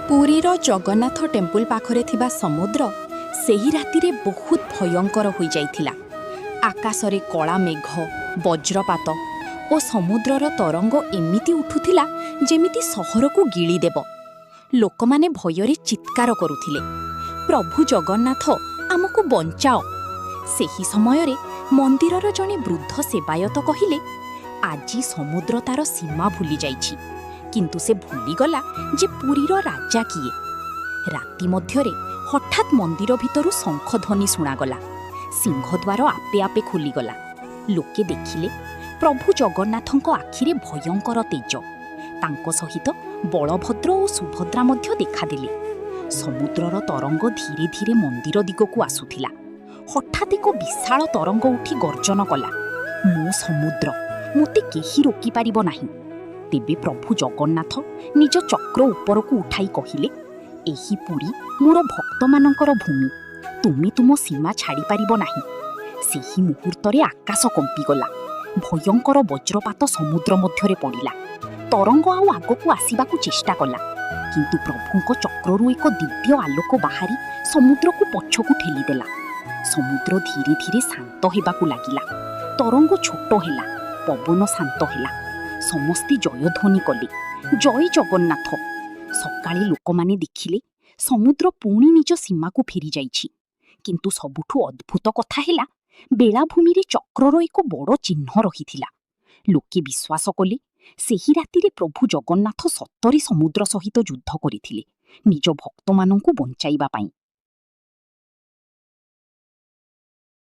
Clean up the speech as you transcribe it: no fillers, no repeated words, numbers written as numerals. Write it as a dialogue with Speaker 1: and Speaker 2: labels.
Speaker 1: पुरीर Jagannath temple पाखरे थिबा समुद्र सेही रातिरे बहुत भयंकर होई जाइथिला। आकाशरे कला मेघ, वज्रपात और समुद्रर तरंग एमिति उठुथिला जेमिति सहरकू गिळीदेब। लोकमाने भयरे चित्कार करुथिले, प्रभु जगन्नाथ आमको बंचाओ। सेही समयरे मंदिरर जणे वृद्ध सेवायत कहिले, आजी समुद्र तार सीमा भूली जाइछि, किंतु से भूलीगला जे पुरीर राजा किए। राति मध्यरे हठात मंदिर भितरु शंखध्वनि शुणागला। सिंहद्वार आपे आपे खोलीगला। लोके देखिले प्रभु जगन्नाथंक आखिरे भयंकर तेज। तांको सहित बलभद्र और सुभद्रा मध्य देखादेले। समुद्रर तरंग धीरे धीरे मंदिर दिगकू आसुथिला। हठात एक विशाल तरंग उठी गर्जन कला, मो समुद्र, मोते केही रोकी पारिब नाही। तेबे प्रभु जगन्नाथ निज चक्र उपरकू उठाई कहिले, एही पुरी मोर भक्तमानंकर भूमि, तुमे तुम सीमा छाड़ी पारिब नाही। सेही मुहूर्तरे आकाश कंपीगला। भयंकर वज्रपात समुद्र मध्यरे पड़िला। तरंग आउ आगकू आसिबाकू चेष्टा कला, किंतु प्रभुंक चक्ररू एक दिव्य आलोक बाहारी समुद्रकू पछकू ठेलीदेला। समुद्र धीरे धीरे शांत हेबाकू लागिला। तरंग छोट हेला, पवन शांत हेला। समस्ते जयध्वनि कले, जय जगन्नाथ। सकाळे लोकमाने देखिले समुद्र पुणी निज सीमाकू फेरी जाइछि। किंतु सबुठु अद्भुत कथा हेला, बेलाभूमि रे चक्रर एक बड़ चिन्ह रहिथिला। लोके विश्वास कले सेही रातिरे प्रभु जगन्नाथ सत्तरे समुद्र सहित युद्ध करिथिले, निज भक्तमानंकू बंचाइबा पाई।